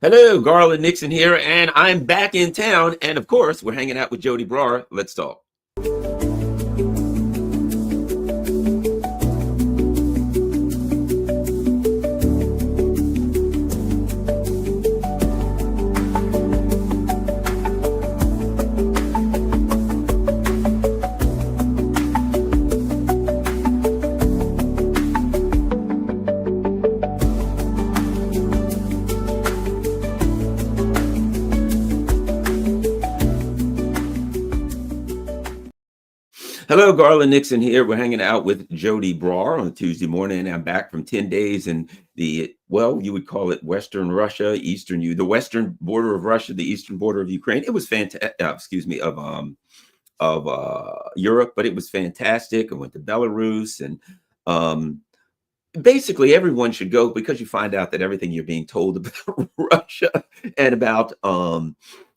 Hello, Garland Nixon here, and I'm back in town. And of course, we're hanging out with Joti Brar. Let's talk. Hello, Garland Nixon here. We're hanging out with Joti Brar on a Tuesday morning, and I'm back from 10 days in you would call it Western Russia, the western border of Russia, the eastern border of Ukraine. It was fantastic, Europe, but it was fantastic. I went to Belarus, and basically everyone should go because you find out that everything you're being told about Russia and about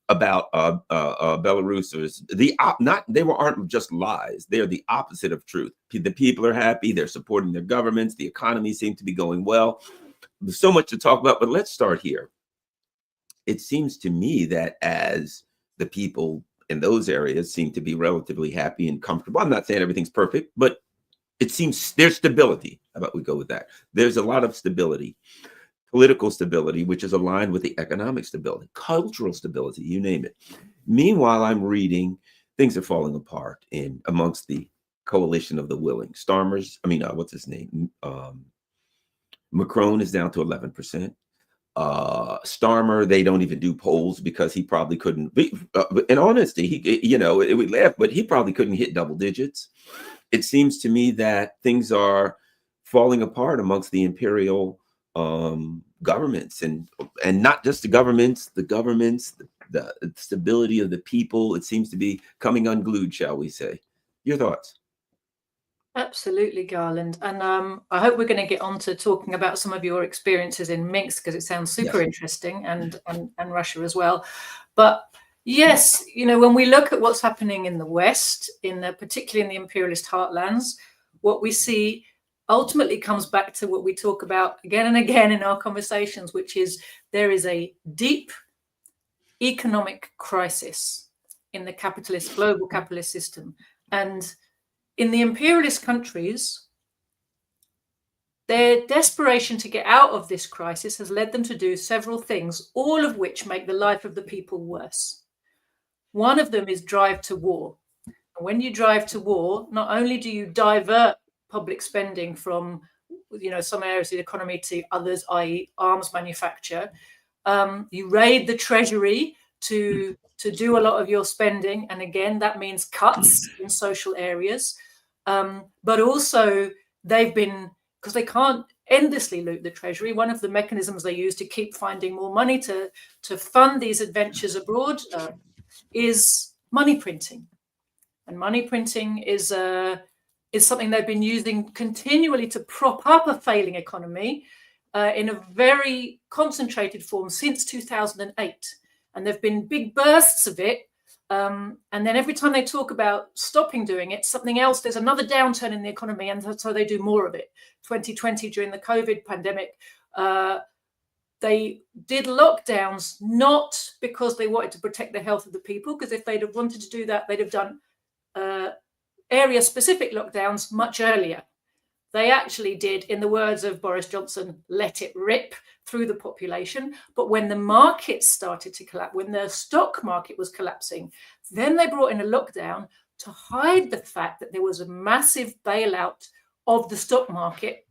Belarus is aren't just lies. They're the opposite of truth. The people are happy. They're supporting their governments. The economy seems to be going well. There's so much to talk about, but let's start here. It seems to me that as the people in those areas seem to be relatively happy and comfortable. I'm not saying everything's perfect, but it seems there's stability. How about we go with that? There's a lot of stability. Political stability, which is aligned with the economic stability, cultural stability, you name it. Meanwhile, I'm reading things are falling apart amongst the coalition of the willing. What's his name? Macron is down to 11%. Starmer, they don't even do polls because he probably couldn't be, in honesty, we laugh, but he probably couldn't hit double digits. It seems to me that things are falling apart amongst the imperial governments and not just the governments, the stability of the people. It seems to be coming unglued, shall we say. Your thoughts? Absolutely, Garland. And I hope we're going to get on to talking about some of your experiences in Minsk, because it sounds super interesting, and Russia as well. But yes, when we look at what's happening in the West, particularly in the imperialist heartlands, what we see ultimately comes back to what we talk about again and again in our conversations, which is there is a deep economic crisis in the global capitalist system. And in the imperialist countries, their desperation to get out of this crisis has led them to do several things, all of which make the life of the people worse. One of them is drive to war. And when you drive to war, not only do you divert public spending from some areas of the economy to others, i.e. arms manufacture, you raid the treasury to do a lot of your spending, and again that means cuts in social areas, but also because they can't endlessly loot the treasury, one of the mechanisms they use to keep finding more money to fund these adventures abroad is money printing. And money printing is something they've been using continually to prop up a failing economy in a very concentrated form since 2008. And there have been big bursts of it. And then every time they talk about stopping doing it, something else, there's another downturn in the economy. And so they do more of it. 2020, during the COVID pandemic, they did lockdowns, not because they wanted to protect the health of the people, because if they'd have wanted to do that, they'd have done area-specific lockdowns much earlier. They actually did, in the words of Boris Johnson, let it rip through the population. But when the markets started to collapse, when the stock market was collapsing, then they brought in a lockdown to hide the fact that there was a massive bailout of the stock market.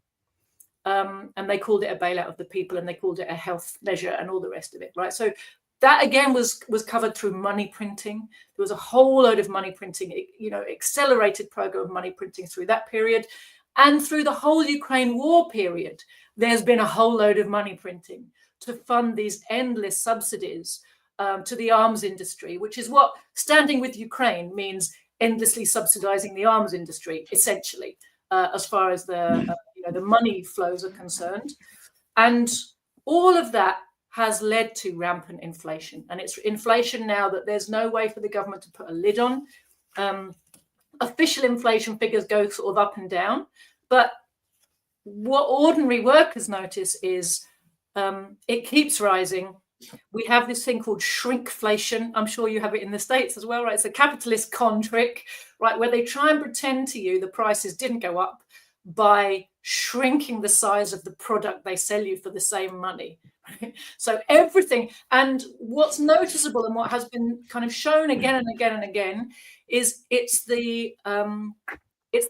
And they called it a bailout of the people, and they called it a health measure and all the rest of it, right? So that again was covered through money printing. There was a whole load of money printing, accelerated program of money printing through that period. And through the whole Ukraine war period, there's been a whole load of money printing to fund these endless subsidies to the arms industry, which is what standing with Ukraine means, endlessly subsidizing the arms industry, essentially, as far as the money flows are concerned. And all of that has led to rampant inflation. And it's inflation now that there's no way for the government to put a lid on. Official inflation figures go sort of up and down. But what ordinary workers notice is it keeps rising We have this thing called shrinkflation. I'm sure you have it in the States as well, right? It's a capitalist con trick, right, where they try and pretend to you the prices didn't go up by shrinking the size of the product they sell you for the same money. Right? So everything, and what's noticeable and what has been kind of shown again and again and again is it's the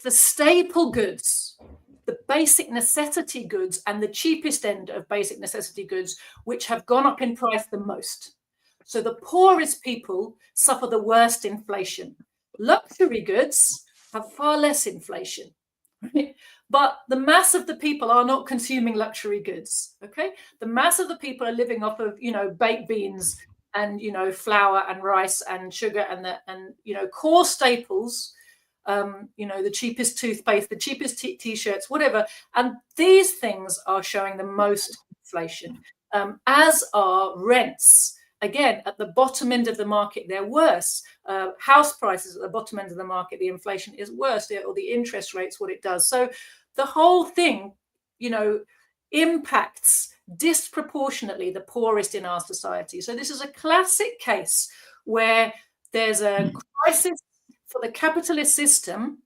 staple goods, the basic necessity goods and the cheapest end of basic necessity goods, which have gone up in price the most. So the poorest people suffer the worst inflation. Luxury goods have far less inflation, right? But the mass of the people are not consuming luxury goods, okay? The mass of the people are living off of, baked beans and, flour and rice and sugar and core staples, the cheapest toothpaste, the cheapest t-shirts, whatever. And these things are showing the most inflation, as are rents. Again, at the bottom end of the market, they're worse. House prices at the bottom end of the market, the inflation is worse, or the interest rates, what it does. So the whole thing, impacts disproportionately the poorest in our society. So this is a classic case where there's a crisis for the capitalist system,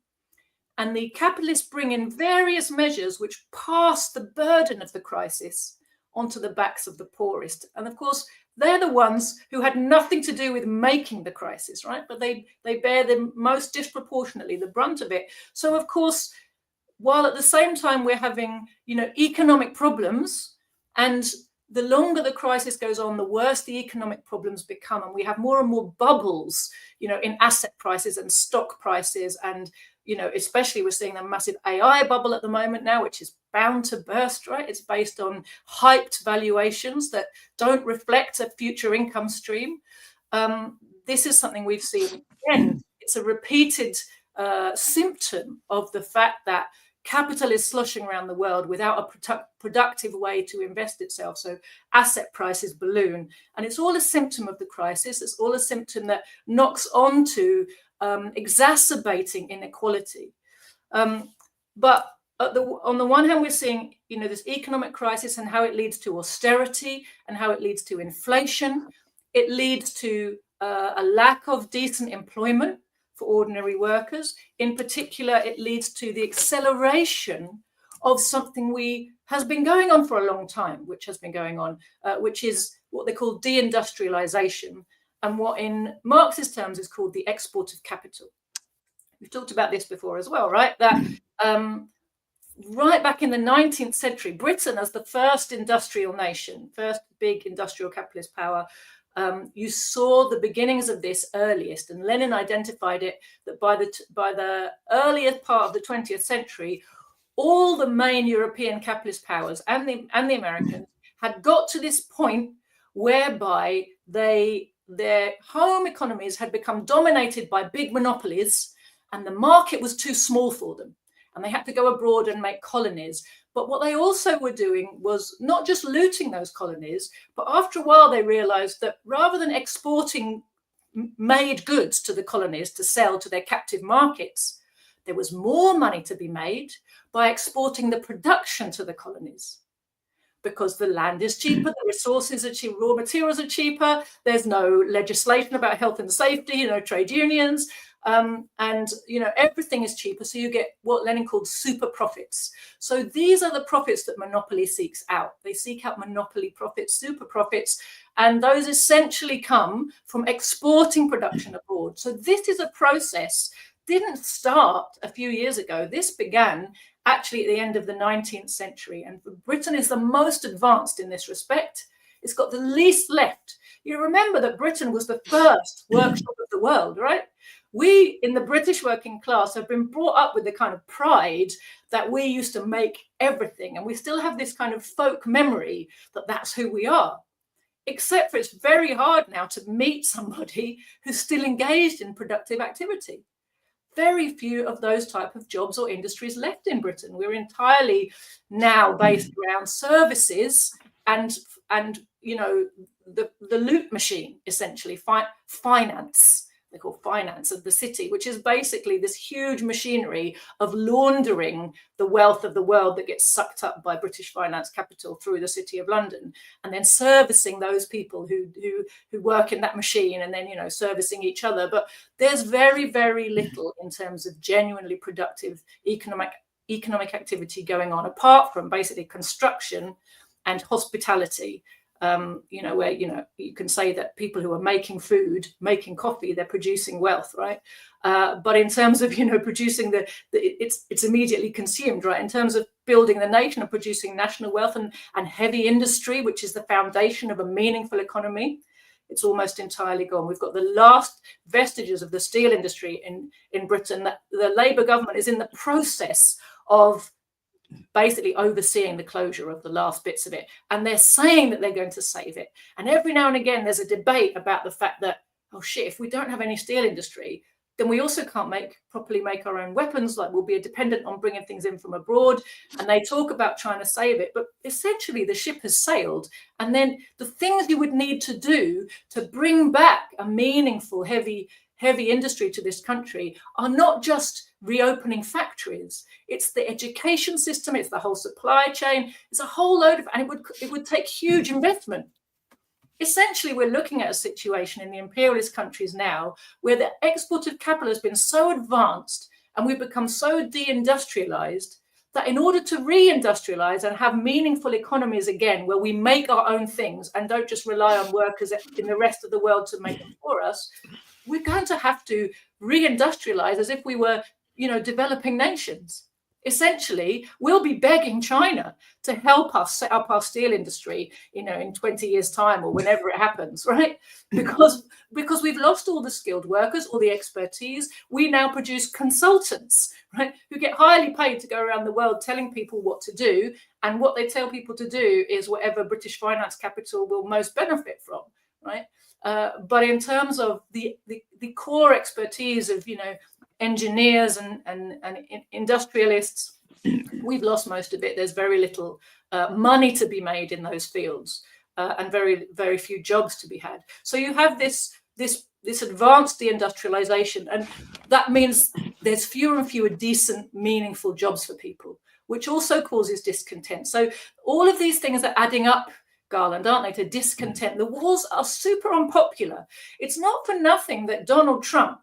and the capitalists bring in various measures which pass the burden of the crisis onto the backs of the poorest. And of course, they're the ones who had nothing to do with making the crisis, right? But they bear the most disproportionately the brunt of it. So of course, while at the same time we're having, economic problems, and the longer the crisis goes on, the worse the economic problems become. And we have more and more bubbles, in asset prices and stock prices. And, especially we're seeing a massive AI bubble at the moment now, which is bound to burst, right? It's based on hyped valuations that don't reflect a future income stream. This is something we've seen again. It's a repeated symptom of the fact that capital is sloshing around the world without a productive way to invest itself. So asset prices balloon. And it's all a symptom of the crisis. It's all a symptom that knocks on to exacerbating inequality. But on the one hand, we're seeing, this economic crisis and how it leads to austerity and how it leads to inflation. It leads to a lack of decent employment for ordinary workers. In particular, it leads to the acceleration of something has been going on for a long time, which is what they call deindustrialization, and what in Marxist terms is called the export of capital. We've talked about this before as well, right? That right back in the 19th century, Britain, as the first industrial nation, first big industrial capitalist power, you saw the beginnings of this earliest, and Lenin identified it that by the earliest part of the 20th century, all the main European capitalist powers and the Americans had got to this point whereby their home economies had become dominated by big monopolies, and the market was too small for them, and they had to go abroad and make colonies. But what they also were doing was not just looting those colonies, but after a while they realized that rather than exporting made goods to the colonies to sell to their captive markets, there was more money to be made by exporting the production to the colonies. Because the land is cheaper, the resources are cheaper, raw materials are cheaper, there's no legislation about health and safety, no trade unions, and everything is cheaper. So you get what Lenin called super profits. So these are the profits that monopoly seeks out. They seek out monopoly profits, super profits, and those essentially come from exporting production abroad. So this is a process didn't start a few years ago. This began actually at the end of the 19th century, and Britain is the most advanced in this respect. It's got the least left. You remember that Britain was the first workshop of the world, right? We in the British working class have been brought up with the kind of pride that we used to make everything, and we still have this kind of folk memory that that's who we are. Except for it's very hard now to meet somebody who's still engaged in productive activity. Very few of those type of jobs or industries left in Britain. We're entirely now based around services and the loot machine, essentially, finance. they call finance of the city, which is basically this huge machinery of laundering the wealth of the world that gets sucked up by British finance capital through the City of London, and then servicing those people who work in that machine, and then, you know, servicing each other. But there's very, very little in terms of genuinely productive economic activity going on, apart from basically construction and hospitality. You know, where, you know, you can say that people who are making food, making coffee, they're producing wealth, right? But in terms of, you know, producing it's immediately consumed, right? In terms of building the nation and producing national wealth and heavy industry, which is the foundation of a meaningful economy, it's almost entirely gone. We've got the last vestiges of the steel industry in Britain. That the Labour government is in the process of basically overseeing the closure of the last bits of it, and they're saying that they're going to save it. And every now and again there's a debate about the fact that, oh shit, if we don't have any steel industry, then we also can't properly make our own weapons, like we'll be dependent on bringing things in from abroad. And they talk about trying to save it, but essentially the ship has sailed. And then the things you would need to do to bring back a meaningful heavy industry to this country are not just reopening factories. It's the education system, it's the whole supply chain, it's a whole load of, and it would take huge investment. Essentially, we're looking at a situation in the imperialist countries now where the export of capital has been so advanced and we've become so deindustrialized that in order to reindustrialize and have meaningful economies again, where we make our own things and don't just rely on workers in the rest of the world to make them for us, we're going to have to reindustrialize as if we were, you know, developing nations. Essentially, we'll be begging China to help us set up our steel industry, you know, in 20 years' time or whenever it happens, right? Because we've lost all the skilled workers, all the expertise. We now produce consultants, right, who get highly paid to go around the world telling people what to do. And what they tell people to do is whatever British finance capital will most benefit from, right? But in terms of the core expertise of, you know, engineers and industrialists, we've lost most of it. There's very little money to be made in those fields, and very, very few jobs to be had. So you have this advanced deindustrialization, and that means there's fewer and fewer decent, meaningful jobs for people, which also causes discontent. So all of these things are adding up, Garland, aren't they, to discontent. The wars are super unpopular. It's not for nothing that Donald Trump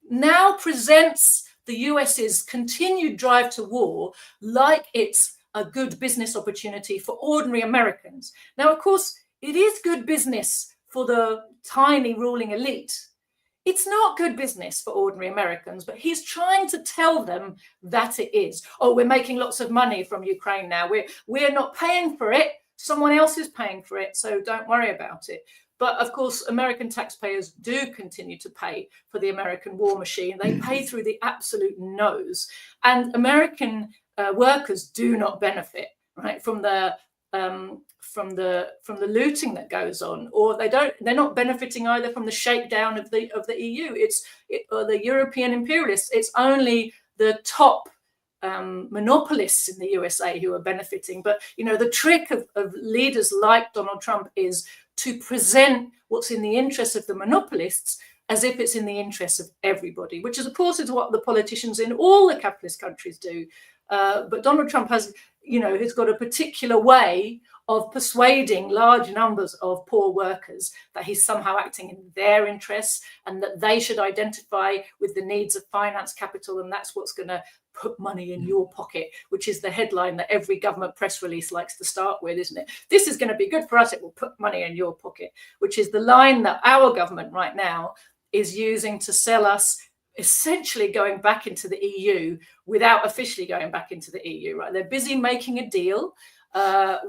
now presents the US's continued drive to war like it's a good business opportunity for ordinary Americans. Now, of course, it is good business for the tiny ruling elite. It's not good business for ordinary Americans, but he's trying to tell them that it is. Oh, we're making lots of money from Ukraine now. We're not paying for it. Someone else is paying for it, so don't worry about it. But of course, American taxpayers do continue to pay for the American war machine. They pay through the absolute nose, and American workers do not benefit, right, from the looting that goes on, or they're not benefiting either from the shakedown of the EU. Or the European imperialists. It's only the top monopolists in the USA who are benefiting. But, you know, the trick of leaders like Donald Trump is to present what's in the interests of the monopolists as if it's in the interests of everybody, which is, of course, is what the politicians in all the capitalist countries do. But Donald Trump has got a particular way of persuading large numbers of poor workers that he's somehow acting in their interests and that they should identify with the needs of finance capital, and that's what's going to put money in your pocket, which is the headline that every government press release likes to start with, isn't it? This is going to be good for us, it will put money in your pocket, which is the line that our government right now is using to sell us essentially going back into the EU without officially going back into the EU, right? They're busy making a deal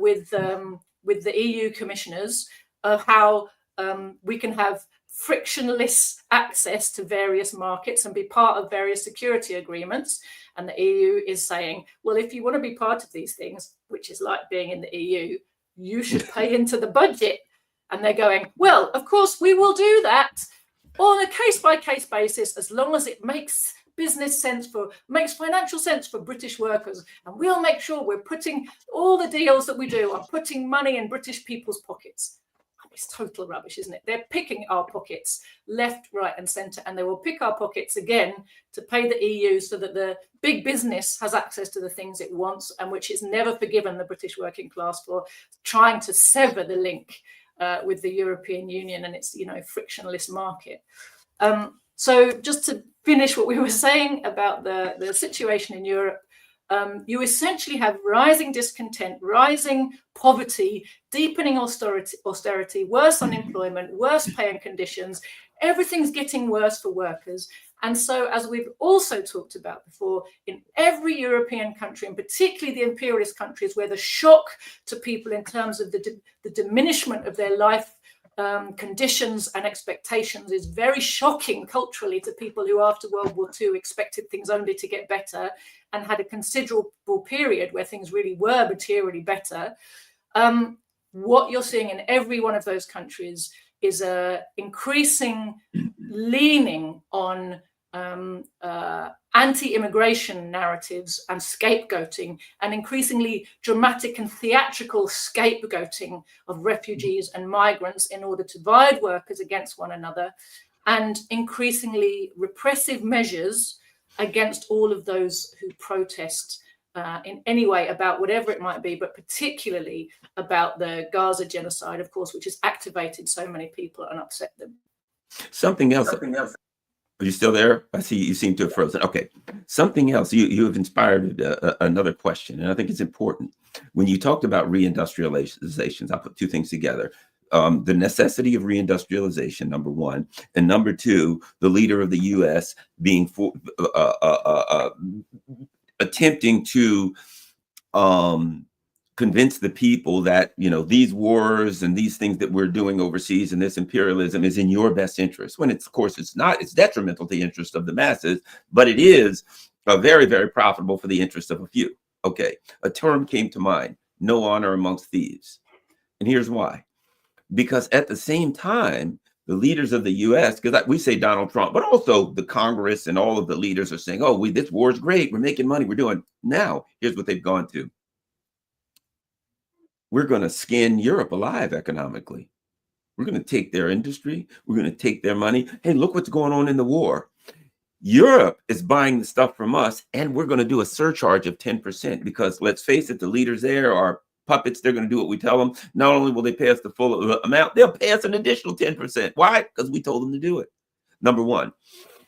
with the EU commissioners of how we can have frictionless access to various markets and be part of various security agreements. And the EU is saying, well, if you want to be part of these things, which is like being in the EU, you should pay into the budget. And they're going, well, of course, we will do that on a case-by-case basis, as long as it makes business sense makes financial sense for British workers. And we'll make sure we're putting all the deals that we do are putting money in British people's pockets. I it's total rubbish, isn't it? They're picking our pockets left, right, and centre, and they will pick our pockets again to pay the EU so that the big business has access to the things it wants, and which it's never forgiven the British working class for trying to sever the link with the European Union and its, frictionless market. So just to finish what we were saying about the situation in Europe, you essentially have rising discontent, rising poverty, deepening austerity, worse unemployment, worse pay and conditions. Everything's getting worse for workers. And so, as we've also talked about before, in every European country, and particularly the imperialist countries, where the shock to people in terms of the diminishment of their life conditions and expectations is very shocking culturally to people who after World War II expected things only to get better and had a considerable period where things really were materially better. What you're seeing in every one of those countries is a increasing leaning on anti-immigration narratives and scapegoating, and increasingly dramatic and theatrical scapegoating of refugees and migrants in order to divide workers against one another, and increasingly repressive measures against all of those who protest in any way about whatever it might be, but particularly about the Gaza genocide, of course, which has activated so many people and upset them. Something else. Are you still there? I see you seem to have frozen. Okay. Something else. You have inspired another question, and I think it's important. When you talked about reindustrializations, I'll put two things together. The necessity of reindustrialization, number one, and number two, the leader of the U.S. being attempting to convince the people that, these wars and these things that we're doing overseas and this imperialism is in your best interest, when of course it's not. It's detrimental to the interest of the masses, but it is very, very profitable for the interest of a few. Okay, a term came to mind: no honor amongst thieves. And here's why. Because at the same time, the leaders of the U.S., because we say Donald Trump, but also the Congress and all of the leaders are saying, oh, this war is great, we're making money, we're doing. Now, here's what they've gone to. We're going to skin Europe alive economically. We're going to take their industry. We're going to take their money. Hey, look what's going on in the war. Europe is buying the stuff from us, and we're going to do a surcharge of 10% because, let's face it, the leaders there are puppets. They're going to do what we tell them. Not only will they pay us the full amount, they'll pay us an additional 10%. Why? Because we told them to do it. Number one.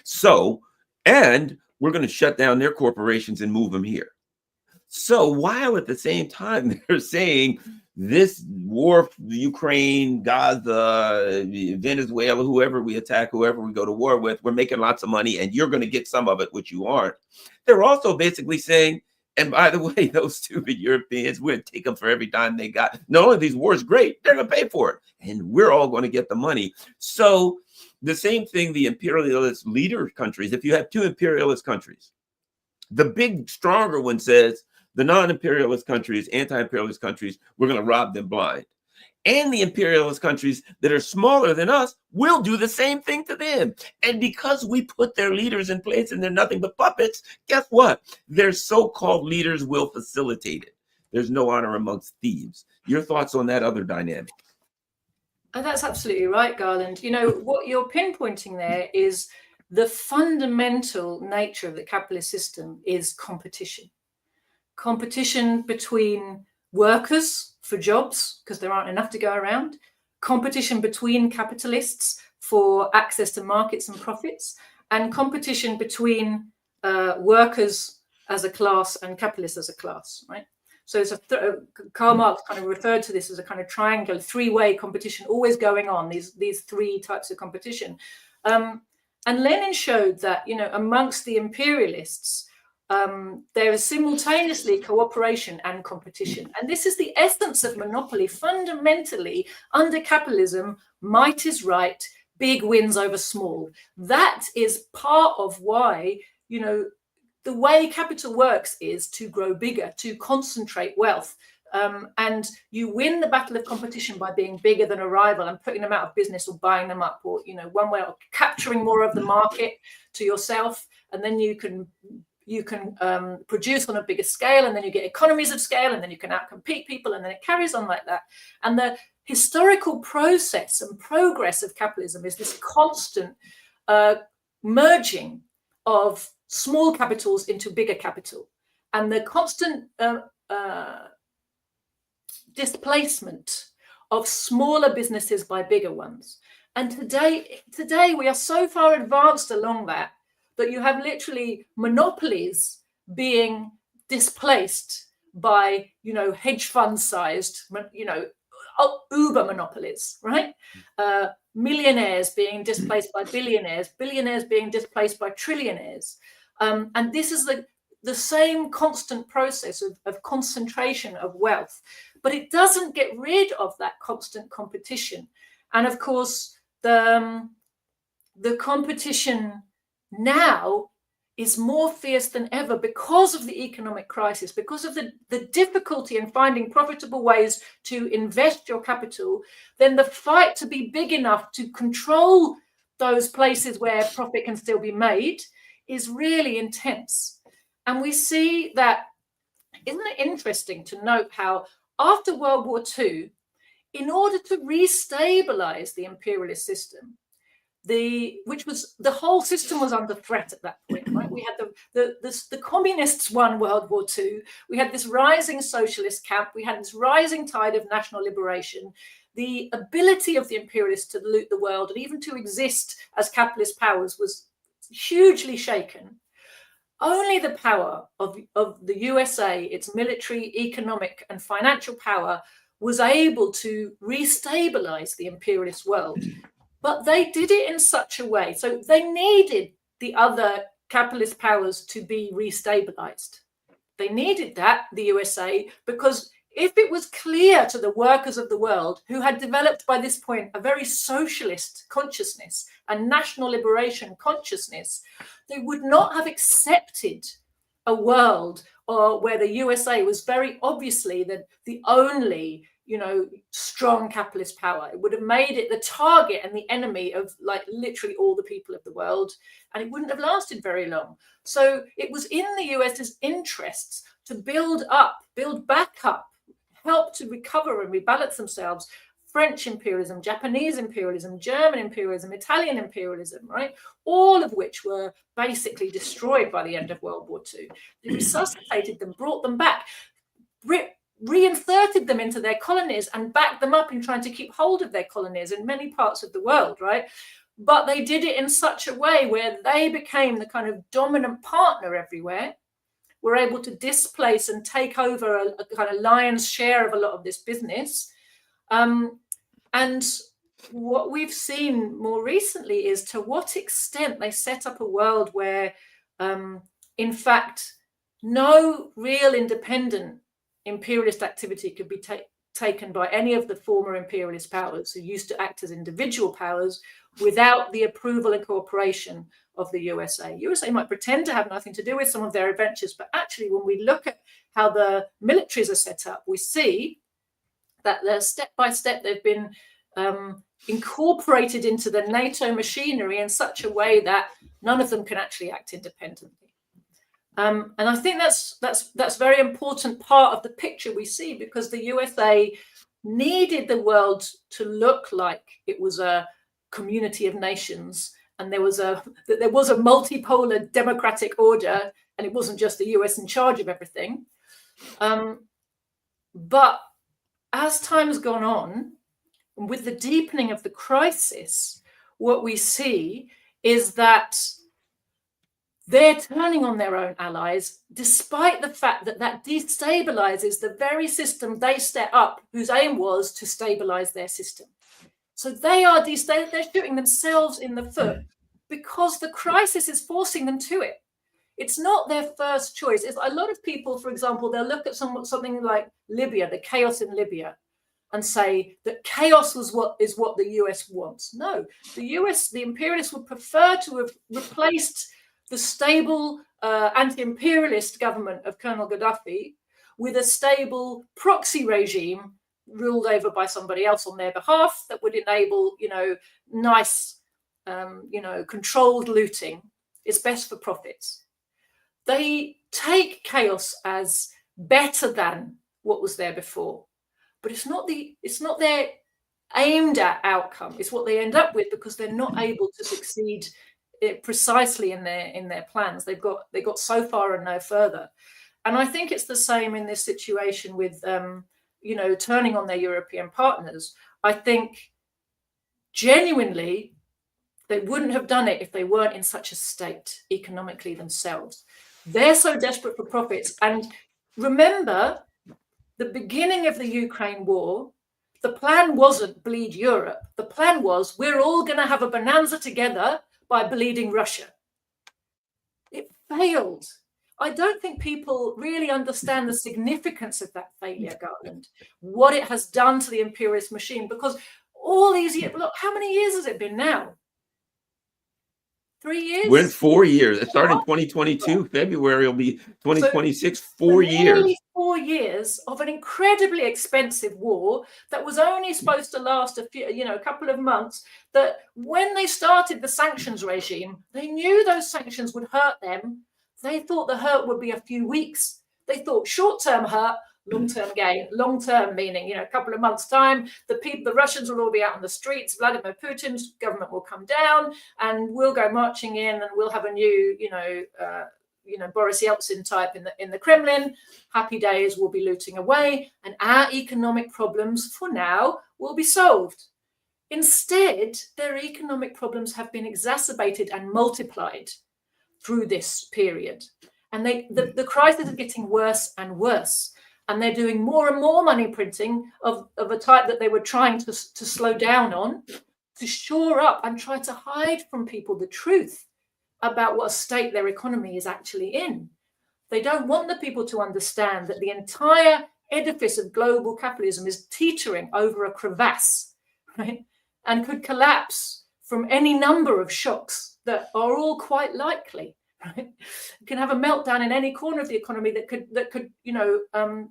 So, and we're going to shut down their corporations and move them here. So while at the same time they're saying this war, Ukraine, Gaza, Venezuela, whoever we attack, whoever we go to war with, we're making lots of money and you're going to get some of it, which you aren't. They're also basically saying, and by the way, those stupid Europeans, we're going to take them for every dime they got. Not only these wars great, they're going to pay for it. And we're all going to get the money. So the same thing, the imperialist leader countries, if you have two imperialist countries, the big, stronger one says, the non-imperialist countries, anti-imperialist countries, we're going to rob them blind. And the imperialist countries that are smaller than us will do the same thing to them. And because we put their leaders in place and they're nothing but puppets, guess what? Their so-called leaders will facilitate it. There's no honor amongst thieves. Your thoughts on that other dynamic? Oh, that's absolutely right, Garland. What you're pinpointing there is the fundamental nature of the capitalist system is competition. Competition between workers for jobs, because there aren't enough to go around. Competition between capitalists for access to markets and profits. And competition between workers as a class and capitalists as a class, right? So it's Karl Marx kind of referred to this as a kind of triangle, three-way competition always going on, these three types of competition. And Lenin showed that, amongst the imperialists, there is simultaneously cooperation and competition. And this is the essence of monopoly. Fundamentally, under capitalism, might is right, big wins over small. That is part of why, the way capital works is to grow bigger, to concentrate wealth. And you win the battle of competition by being bigger than a rival and putting them out of business or buying them up, or, one way of capturing more of the market to yourself. And then you can produce on a bigger scale, and then you get economies of scale, and then you can outcompete people, and then it carries on like that. And the historical process and progress of capitalism is this constant merging of small capitals into bigger capital, and the constant displacement of smaller businesses by bigger ones. And today we are so far advanced along that you have literally monopolies being displaced by, hedge fund sized, uber monopolies, right? Millionaires being displaced by billionaires, billionaires being displaced by trillionaires. And this is the same constant process of concentration of wealth, but it doesn't get rid of that constant competition. And of course, the competition now is more fierce than ever because of the economic crisis, because of the difficulty in finding profitable ways to invest your capital. Then the fight to be big enough to control those places where profit can still be made is really intense. And we see that, isn't it interesting to note how after World War II, in order to restabilize the imperialist system, the whole system was under threat at that point, right? We had the communists won World War II. We had this rising socialist camp. We had this rising tide of national liberation. The ability of the imperialists to loot the world and even to exist as capitalist powers was hugely shaken. Only the power of the USA, its military, economic, and financial power, was able to restabilize the imperialist world. But they did it in such a way. So they needed the other capitalist powers to be restabilized. They needed that, the USA, because if it was clear to the workers of the world, who had developed by this point a very socialist consciousness and national liberation consciousness, they would not have accepted a world where the USA was very obviously the only strong capitalist power. It would have made it the target and the enemy of literally all the people of the world, and it wouldn't have lasted very long. So it was in the US's interests to build back up, help to recover and rebalance themselves. French imperialism, Japanese imperialism, German imperialism, Italian imperialism, right? All of which were basically destroyed by the end of World War II. They resuscitated them, brought them back, reinserted them into their colonies and backed them up in trying to keep hold of their colonies in many parts of the world, right? But they did it in such a way where they became the kind of dominant partner everywhere, were able to displace and take over a kind of lion's share of a lot of this business. And what we've seen more recently is to what extent they set up a world where, in fact, no real independent imperialist activity could be taken by any of the former imperialist powers who used to act as individual powers without the approval and cooperation of the USA. USA might pretend to have nothing to do with some of their adventures, but actually when we look at how the militaries are set up, we see that step by step they've been incorporated into the NATO machinery in such a way that none of them can actually act independently. And I think that's a very important part of the picture we see, because the USA needed the world to look like it was a community of nations, and there was a multipolar democratic order, and it wasn't just the US in charge of everything. But as time has gone on, with the deepening of the crisis, what we see is that they're turning on their own allies, despite the fact that destabilizes the very system they set up, whose aim was to stabilize their system. So they're shooting themselves in the foot because the crisis is forcing them to it. It's not their first choice. It's a lot of people, for example, they'll look at something like Libya, the chaos in Libya, and say that chaos is what the US wants. No, the imperialists would prefer to have replaced the stable anti-imperialist government of Colonel Gaddafi with a stable proxy regime ruled over by somebody else on their behalf that would enable, nice, controlled looting. It's best for profits. They take chaos as better than what was there before, but it's not their aimed at outcome. It's what they end up with because they're not able to succeed precisely in their plans. They got so far and no further. And I think it's the same in this situation with turning on their European partners. I think genuinely they wouldn't have done it if they weren't in such a state economically themselves. They're so desperate for profits. And remember, the beginning of the Ukraine war, the plan wasn't bleed Europe. The plan was we're all going to have a bonanza together by bleeding Russia. It failed. I don't think people really understand the significance of that failure, Garland, what it has done to the imperialist machine, because all these years, look, how many years has it been now? 3 years? We're in 4 years. It started in 2022. February will be 2026, 4 years. 4 years of an incredibly expensive war that was only supposed to last a couple of months. That when they started the sanctions regime, they knew those sanctions would hurt them. They thought the hurt would be a few weeks. They thought short-term hurt, long-term gain. Long-term meaning, a couple of months' time, the Russians will all be out on the streets. Vladimir Putin's government will come down, and we'll go marching in, and we'll have a new, Boris Yeltsin type in the Kremlin. Happy days, we'll be looting away, and our economic problems for now will be solved. Instead, their economic problems have been exacerbated and multiplied through this period. And the crisis is getting worse and worse. And they're doing more and more money printing of a type that they were trying to slow down on, to shore up and try to hide from people the truth about what state their economy is actually in. They don't want the people to understand that the entire edifice of global capitalism is teetering over a crevasse, right? And could collapse from any number of shocks that are all quite likely. Right? You can have a meltdown in any corner of the economy that could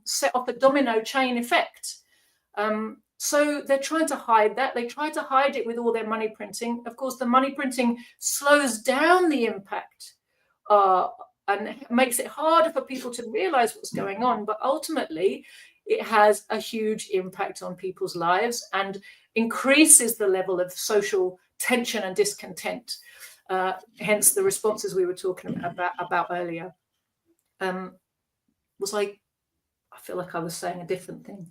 set off a domino chain effect. So they're trying to hide that. They try to hide it with all their money printing. Of course, the money printing slows down the impact and makes it harder for people to realize what's going on. But ultimately, it has a huge impact on people's lives and increases the level of social tension and discontent. Hence the responses we were talking about earlier. I feel like I was saying a different thing.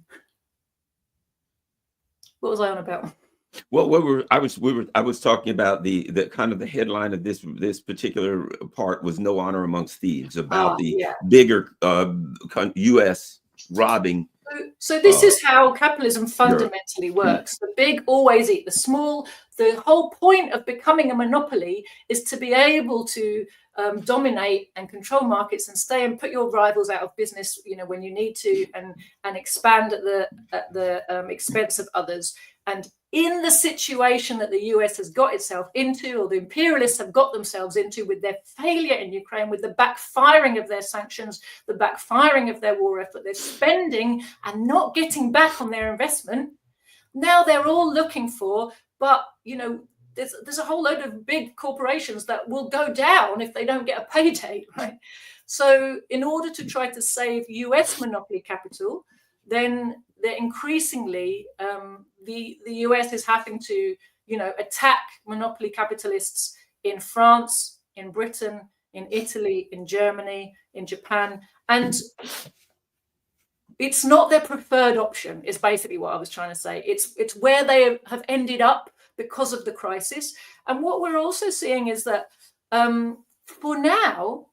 What was I on about? Well, I was talking about the kind of the headline of this particular part was "No Honor Amongst Thieves," about bigger U.S. robbing. So this is how capitalism fundamentally works. The big always eat the small. The whole point of becoming a monopoly is to be able to dominate and control markets and stay and put your rivals out of business, when you need to, and expand at the expense of others. And in the situation that the US has got itself into, or the imperialists have got themselves into with their failure in Ukraine, with the backfiring of their sanctions, the backfiring of their war effort, they're spending and not getting back on their investment. Now they're all looking for, but, there's a whole load of big corporations that will go down if they don't get a payday, right? So in order to try to save US monopoly capital, then they're increasingly, the US is having to, attack monopoly capitalists in France, in Britain, in Italy, in Germany, in Japan. And it's not their preferred option, is basically what I was trying to say. It's where they have ended up because of the crisis. And what we're also seeing is that for now,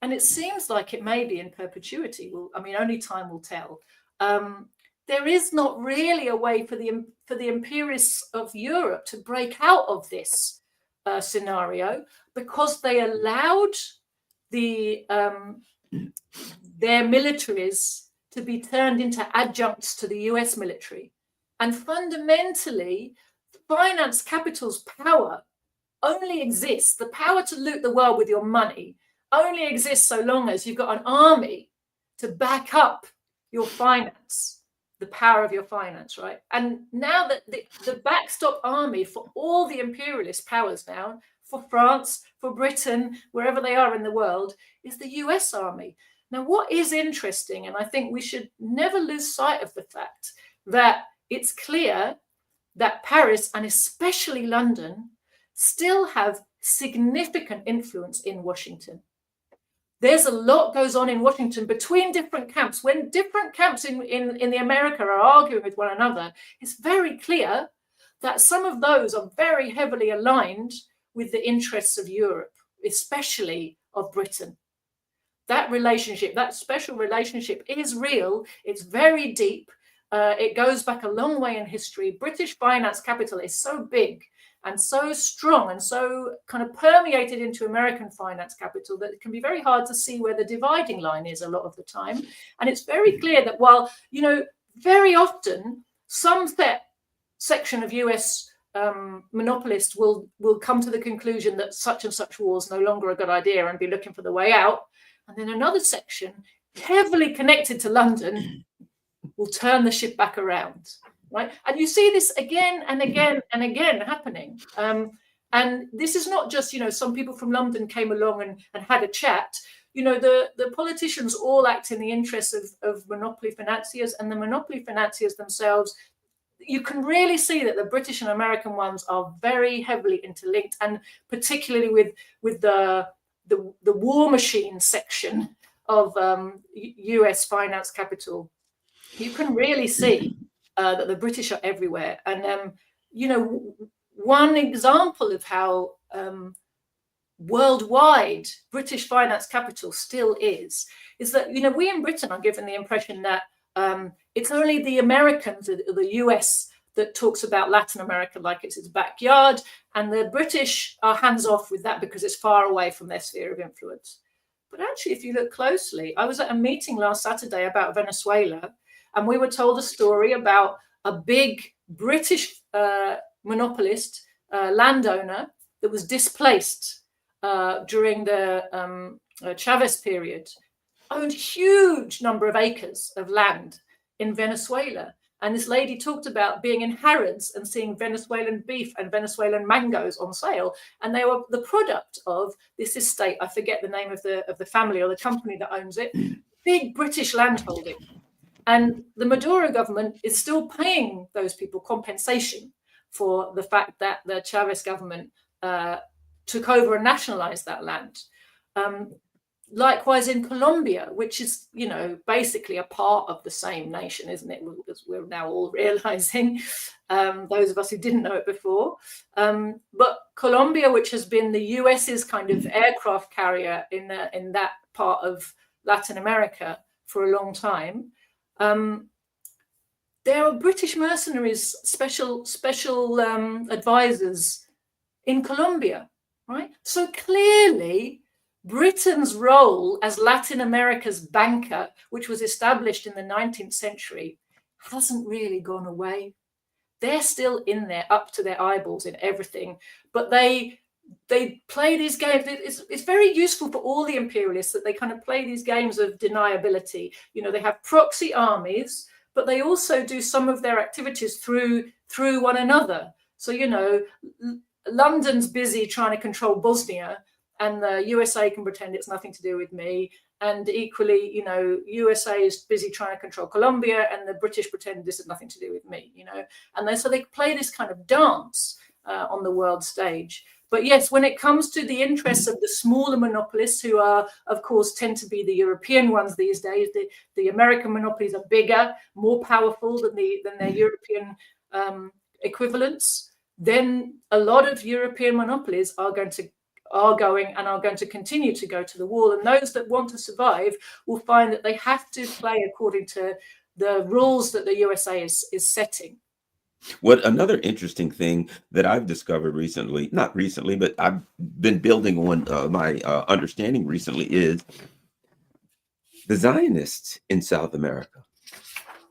and it seems like it may be in perpetuity, only time will tell, there is not really a way for the imperialists of Europe to break out of this scenario, because they allowed their militaries to be turned into adjuncts to the US military. And fundamentally, finance capital's power only exists, the power to loot the world with your money only exists so long as you've got an army to back up your finance, the power of your finance, right? And now that the backstop army for all the imperialist powers now, for France, for Britain, wherever they are in the world, is the US army. Now, what is interesting, and I think we should never lose sight of the fact that it's clear that Paris, and especially London, still have significant influence in Washington. There's a lot goes on in Washington between different camps. When different camps in the America are arguing with one another, it's very clear that some of those are very heavily aligned with the interests of Europe, especially of Britain. That relationship, that special relationship is real. It's very deep. It goes back a long way in history. British finance capital is so big and so strong and so kind of permeated into American finance capital that it can be very hard to see where the dividing line is a lot of the time. And it's very clear that while, very often some section of US monopolists will come to the conclusion that such and such war is no longer a good idea and be looking for the way out. And then another section, heavily connected to London, will turn the ship back around, right? And you see this again and again and again happening. And this is not just, some people from London came along and had a chat. The politicians all act in the interests of monopoly financiers, and the monopoly financiers themselves, you can really see that the British and American ones are very heavily interlinked, and particularly with the war machine section of US finance capital, you can really see that the British are everywhere. And, one example of how worldwide British finance capital still is that, we in Britain are given the impression that it's only the Americans, the US, that talks about Latin America like it's its backyard, and the British are hands off with that because it's far away from their sphere of influence. But actually, if you look closely, I was at a meeting last Saturday about Venezuela, and we were told a story about a big British monopolist, landowner, that was displaced during the Chavez period, owned huge number of acres of land in Venezuela. And this lady talked about being in Harrods and seeing Venezuelan beef and Venezuelan mangoes on sale. And they were the product of this estate. I forget the name of the family or the company that owns it. Big British landholding. And the Maduro government is still paying those people compensation for the fact that the Chavez government took over and nationalized that land. Likewise in Colombia, which is, basically a part of the same nation, isn't it? As we're now all realizing, those of us who didn't know it before. But Colombia, which has been the US's kind of aircraft carrier in that part of Latin America for a long time, there are British mercenaries, special advisors in Colombia, right? So clearly, Britain's role as Latin America's banker, which was established in the 19th century, hasn't really gone away. They're still in there, up to their eyeballs in everything. But they play these games. It's very useful for all the imperialists that they kind of play these games of deniability. They have proxy armies, but they also do some of their activities through one another. So, London's busy trying to control Bosnia, and the USA can pretend it's nothing to do with me. And equally, USA is busy trying to control Colombia, and the British pretend this has nothing to do with me, And so they play this kind of dance on the world stage. But yes, when it comes to the interests of the smaller monopolists, who are, of course, tend to be the European ones these days, the American monopolies are bigger, more powerful than their European equivalents, then a lot of European monopolies are going to continue to go to the wall. And those that want to survive will find that they have to play according to the rules that the USA is setting. What another interesting thing that I've discovered recently, not recently, but I've been building on my understanding recently, is the Zionists in South America.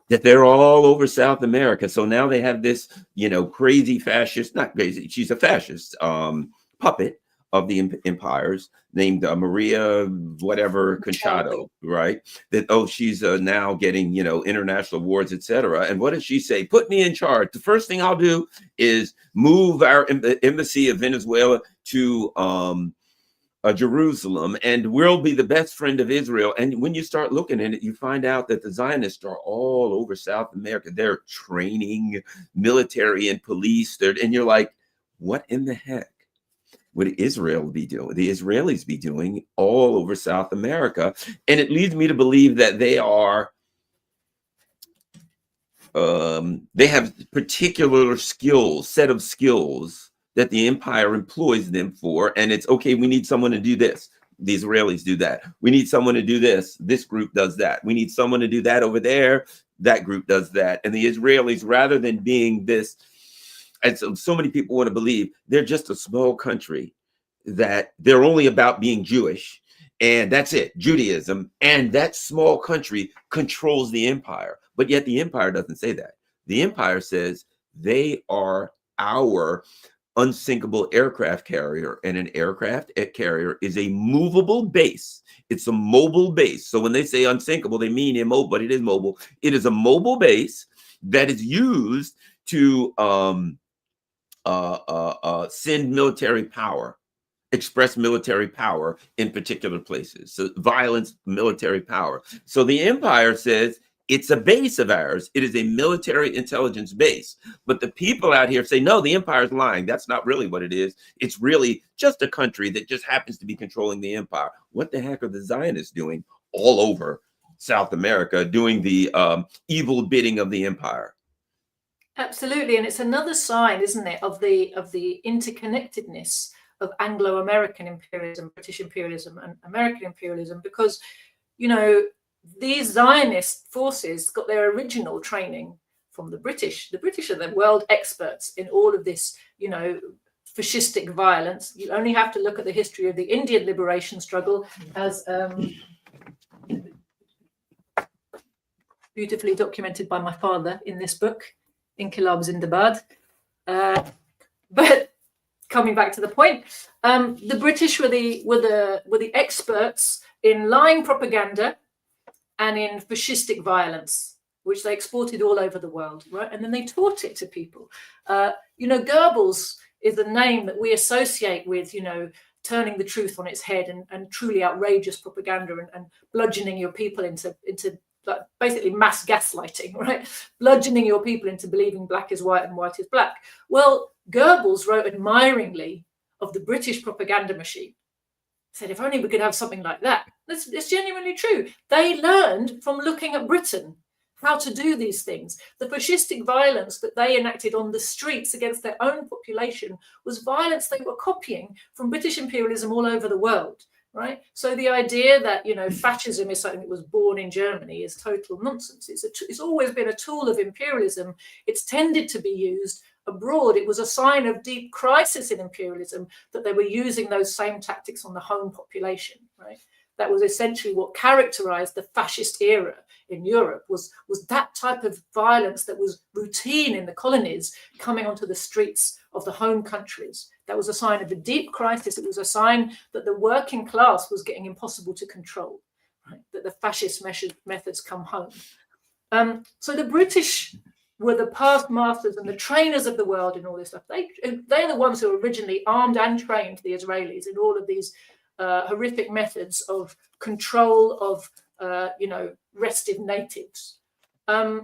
That they're all over South America. So now they have this, crazy fascist, not crazy, she's a fascist puppet of the empires named Maria whatever Conchado, right? That, she's now getting, international awards, etc. And what does she say? Put me in charge. The first thing I'll do is move our embassy of Venezuela to Jerusalem, and we'll be the best friend of Israel. And when you start looking at it, you find out that the Zionists are all over South America. They're training military and police. And you're like, what in the heck would Israel be doing? The Israelis be doing all over South America? And it leads me to believe that they are, they have particular skills, set of skills that the empire employs them for. And it's okay, we need someone to do this. The Israelis do that. We need someone to do this. This group does that. We need someone to do that over there. That group does that. And the Israelis, rather than being this, and so many people want to believe, they're just a small country, that they're only about being Jewish. And that's it, Judaism. And that small country controls the empire. But yet the empire doesn't say that. The empire says they are our unsinkable aircraft carrier, and an aircraft carrier is a movable base. It's a mobile base. So when they say unsinkable, they mean immobile, but it is mobile. It is a mobile base that is used to send military power, express military power in particular places. So violence, military power. So the empire says, it's a base of ours. It is a military intelligence base. But the people out here say, no, the empire's lying. That's not really what it is. It's really just a country that just happens to be controlling the empire. What the heck are the Zionists doing all over South America, doing the evil bidding of the empire? Absolutely. And it's another sign, isn't it, of the interconnectedness of Anglo-American imperialism, British imperialism, and American imperialism, because, you know, these Zionist forces got their original training from the British. The British are the world experts in all of this, you know, fascistic violence. You only have to look at the history of the Indian liberation struggle, as beautifully documented by my father in this book, Inqilab Zindabad. But coming back to the point, the British were the experts in lying propaganda and in fascistic violence, which they exported all over the world, right? And then they taught it to people. You know, Goebbels is a name that we associate with, you know, turning the truth on its head and truly outrageous propaganda and bludgeoning your people into like basically mass gaslighting, right? Bludgeoning your people into believing black is white and white is black. Well, Goebbels wrote admiringly of the British propaganda machine. Said, if only we could have something like that. It's genuinely true. They learned from looking at Britain how to do these things. The fascistic violence that they enacted on the streets against their own population was violence they were copying from British imperialism all over the world, right? So the idea that, you know, fascism is something that was born in Germany is total nonsense. It's always been a tool of imperialism. It's tended to be used abroad. It was a sign of deep crisis in imperialism that they were using those same tactics on the home population, right? That was essentially what characterized the fascist era in Europe, was that type of violence that was routine in the colonies coming onto the streets of the home countries. That was a sign of a deep crisis. It was a sign that the working class was getting impossible to control, right? That the fascist methods come home. So the British were the past masters and the trainers of the world in all this stuff. They're the ones who originally armed and trained the Israelis in all of these horrific methods of control of, you know, restive natives. Then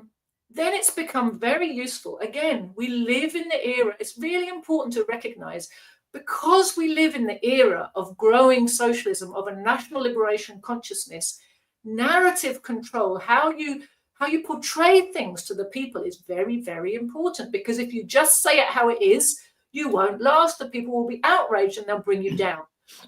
it's become very useful. Again, we live in the era. It's really important to recognize, because we live in the era of growing socialism, of a national liberation consciousness, narrative control, how you portray things to the people is very, very important. Because if you just say it how it is, you won't last. The people will be outraged and they'll bring you down.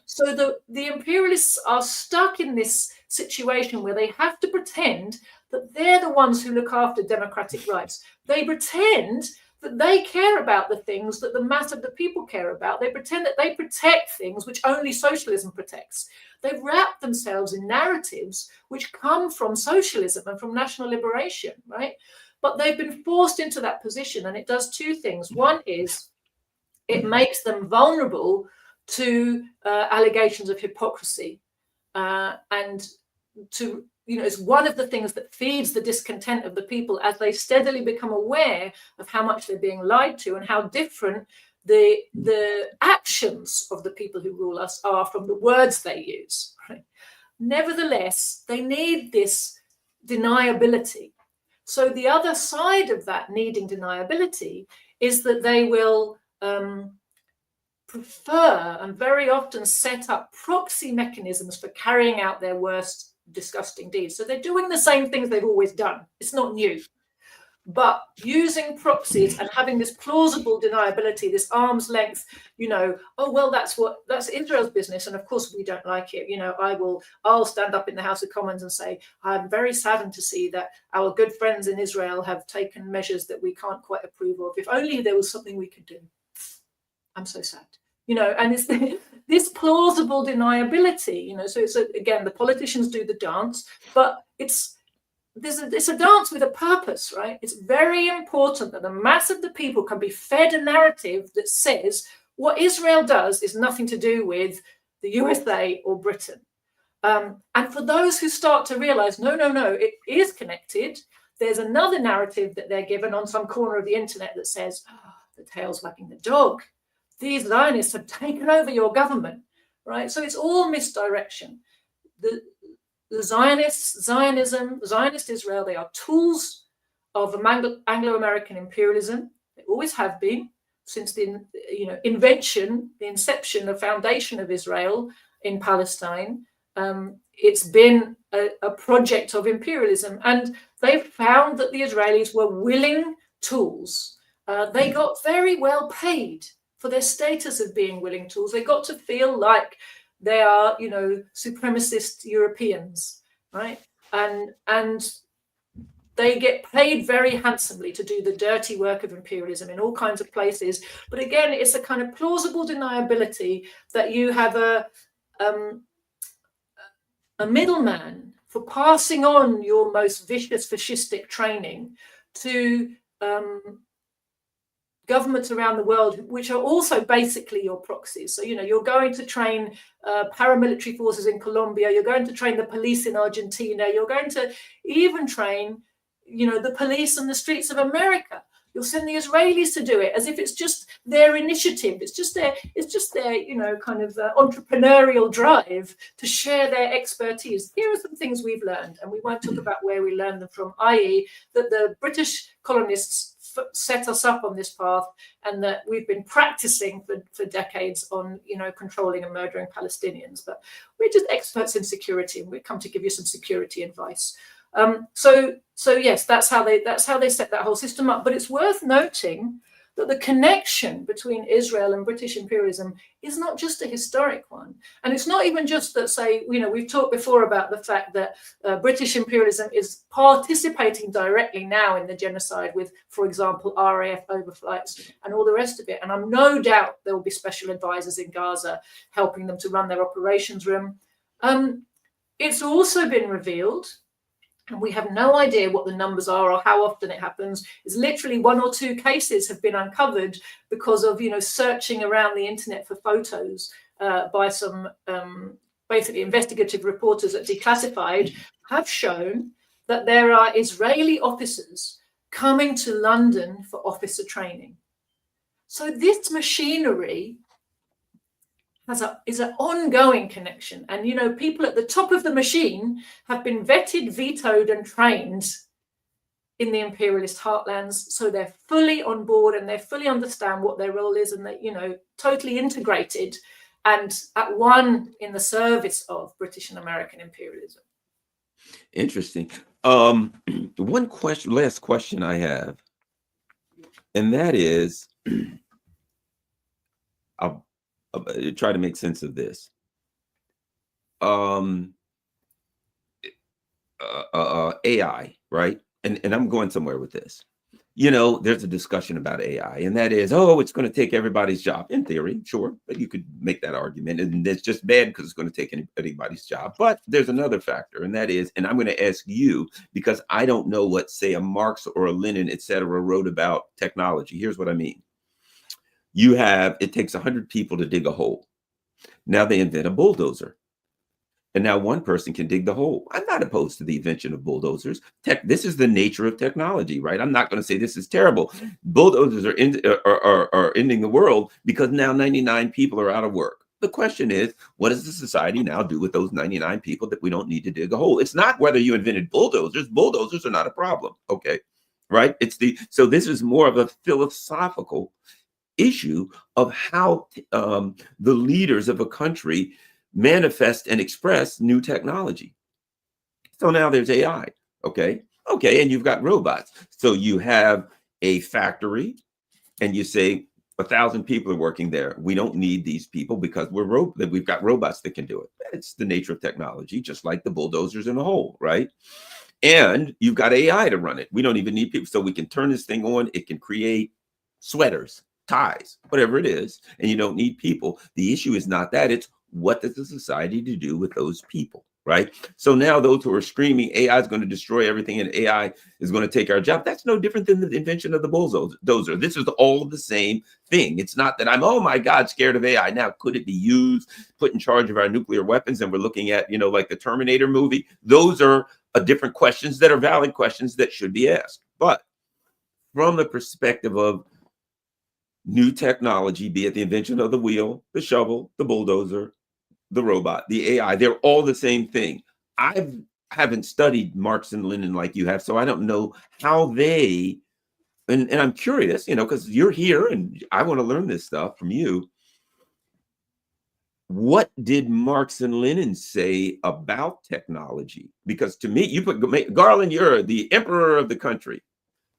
So the imperialists are stuck in this situation where they have to pretend that they're the ones who look after democratic rights. They pretend that they care about the things that the mass of the people care about. They pretend that they protect things which only socialism protects. They've wrapped themselves in narratives which come from socialism and from national liberation, right? But they've been forced into that position, and it does two things. One is it makes them vulnerable to allegations of hypocrisy, and to, you know, it's one of the things that feeds the discontent of the people as they steadily become aware of how much they're being lied to and how different the actions of the people who rule us are from the words they use. Right? Nevertheless, they need this deniability. So the other side of that needing deniability is that they will prefer and very often set up proxy mechanisms for carrying out their worst disgusting deeds. So they're doing the same things they've always done. It's not new. But using proxies and having this plausible deniability, this arm's length, oh, well, that's Israel's business. And of course, we don't like it. I'll stand up in the House of Commons and say, I'm very saddened to see that our good friends in Israel have taken measures that we can't quite approve of. If only there was something we could do. I'm so sad. And it's this plausible deniability, so it's again, the politicians do the dance, but it's a dance with a purpose, right? It's very important that the mass of the people can be fed a narrative that says what Israel does is nothing to do with the USA or Britain. And for those who start to realize, no, it is connected, there's another narrative that they're given on some corner of the internet that says, the tail's wagging the dog. These Zionists have taken over your government, right? So it's all misdirection. The Zionists, Zionism, Zionist Israel, they are tools of Anglo-American imperialism. They always have been since the invention, the inception, the foundation of Israel in Palestine. It's been a project of imperialism, and they found that the Israelis were willing tools. They got very well paid for their status of being willing tools. They got to feel like they are, supremacist Europeans, right? And they get paid very handsomely to do the dirty work of imperialism in all kinds of places. But again, it's a kind of plausible deniability that you have a middleman for passing on your most vicious fascistic training to governments around the world, which are also basically your proxies. So, you're going to train paramilitary forces in Colombia, you're going to train the police in Argentina, you're going to even train, the police on the streets of America. You'll send the Israelis to do it as if it's just their initiative. It's just their kind of entrepreneurial drive to share their expertise. Here are some things we've learned, and we won't talk about where we learned them from, i.e. that the British colonists set us up on this path, and that we've been practicing for decades on, controlling and murdering Palestinians. But we're just experts in security, and we come to give you some security advice. So yes, that's how they set that whole system up. But it's worth noting that the connection between Israel and British imperialism is not just a historic one. And it's not even just that, say, we've talked before about the fact that British imperialism is participating directly now in the genocide with, for example, RAF overflights and all the rest of it. And I'm no doubt there will be special advisors in Gaza helping them to run their operations room. It's also been revealed, and we have no idea what the numbers are or how often it happens, is literally 1 or 2 cases have been uncovered because of, searching around the internet for photos by some basically investigative reporters at Declassified, have shown that there are Israeli officers coming to London for officer training. So this machinery is an ongoing connection. And, people at the top of the machine have been vetted, vetoed, and trained in the imperialist heartlands. So they're fully on board and they fully understand what their role is, and they're, totally integrated and at one in the service of British and American imperialism. Interesting. Last question I have, and that is, I'll try to make sense of this. AI, right? And I'm going somewhere with this. There's a discussion about AI, and that is, it's going to take everybody's job. In theory, sure, but you could make that argument, and it's just bad because it's going to take anybody's job. But there's another factor, and that is, and I'm going to ask you because I don't know what, say, a Marx or a Lenin, etc., wrote about technology. Here's what I mean. It takes 100 people to dig a hole. Now they invent a bulldozer. And now one person can dig the hole. I'm not opposed to the invention of bulldozers. This is the nature of technology, right? I'm not going to say this is terrible. Bulldozers are ending the world because now 99 people are out of work. The question is, what does the society now do with those 99 people that we don't need to dig a hole? It's not whether you invented bulldozers. Bulldozers are not a problem, okay? Right? So this is more of a philosophical issue of how the leaders of a country manifest and express new technology. So now there's AI, okay? Okay, and you've got robots. So you have a factory and you say 1,000 people are working there. We don't need these people because we've got robots that can do it. It's the nature of technology, just like the bulldozers in the hole, right? And you've got AI to run it. We don't even need people. So we can turn this thing on. It can create sweaters, ties, whatever it is, and you don't need people. The issue is not that. It's what does the society to do with those people, right? So now those who are screaming AI is going to destroy everything and AI is going to take our job, that's no different than the invention of the bulldozer. This is all the same thing. It's not that I'm, oh my God, scared of AI. Now, could it be used, put in charge of our nuclear weapons? And we're looking at, like the Terminator movie. Those are different questions that are valid questions that should be asked. But from the perspective of new technology, be it the invention of the wheel, the shovel, the bulldozer, the robot, the AI, they're all the same thing. I haven't studied Marx and Lenin like you have, so I don't know how they, and I'm curious, because you're here and I want to learn this stuff from you. What did Marx and Lenin say about technology? Because to me, you put Garland, you're the emperor of the country.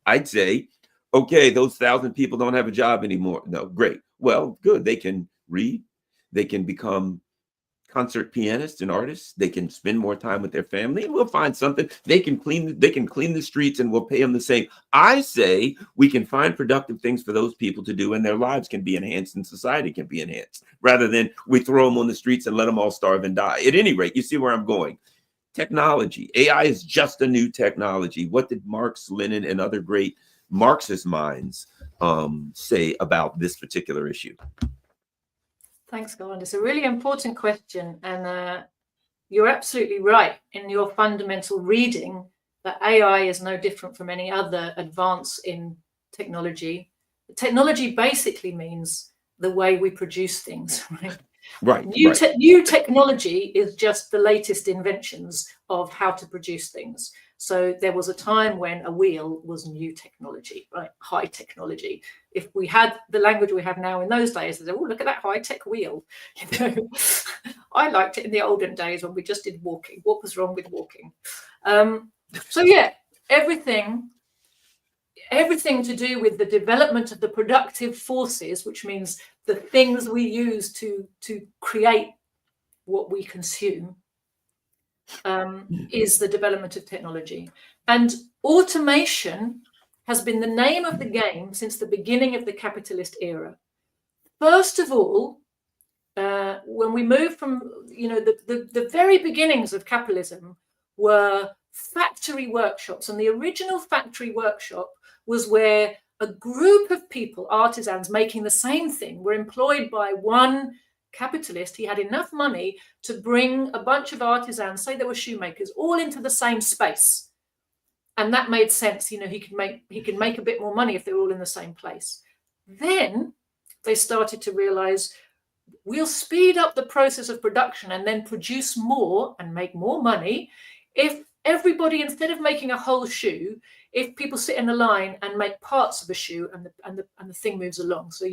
I'd say, okay, those 1,000 people don't have a job anymore. No, great. Well, good. They can read. They can become concert pianists and artists. They can spend more time with their family, and we'll find something. They can clean the streets, and we'll pay them the same. I say we can find productive things for those people to do, and their lives can be enhanced, and society can be enhanced, rather than we throw them on the streets and let them all starve and die. At any rate, you see where I'm going. Technology, AI is just a new technology. What did Marx, Lenin, and other great Marxist minds say about this particular issue? Thanks, Garland. It's a really important question. And you're absolutely right in your fundamental reading that AI is no different from any other advance in technology. Technology basically means the way we produce things, right? Right. New technology is just the latest inventions of how to produce things. So there was a time when a wheel was new technology, right? High technology. If we had the language we have now in those days, they said, oh, look at that high-tech wheel. I liked it in the olden days when we just did walking. What was wrong with walking? So yeah, everything to do with the development of the productive forces, which means the things we use to create what we consume, is the development of technology. And automation has been the name of the game since the beginning of the capitalist era. First of all, when we moved from, the very beginnings of capitalism were factory workshops, and the original factory workshop was where a group of people, artisans making the same thing, were employed by one capitalist. He had enough money to bring a bunch of artisans, say they were shoemakers, all into the same space. And that made sense. He could make a bit more money if they were all in the same place. Then they started to realize, we'll speed up the process of production and then produce more and make more money if everybody, instead of making a whole shoe, if people sit in a line and make parts of a shoe and the thing moves along. So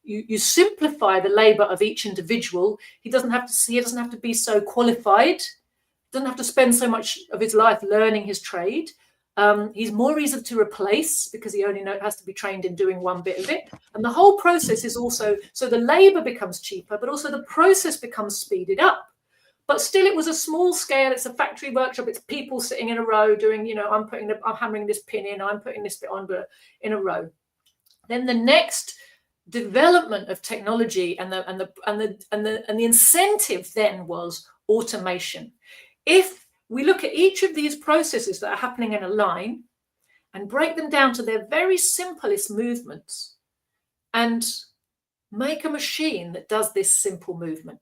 you simplify the labor of each individual. He doesn't have to be so qualified, doesn't have to spend so much of his life learning his trade. He's more easy to replace because he only has to be trained in doing one bit of it. And the whole process is also, so the labor becomes cheaper, but also the process becomes speeded up. But still, it was a small scale. It's a factory workshop. It's people sitting in a row doing, I'm hammering this pin in, I'm putting this bit on, but in a row. Then the next development of technology and the incentive then was automation. If we look at each of these processes that are happening in a line and break them down to their very simplest movements and make a machine that does this simple movement.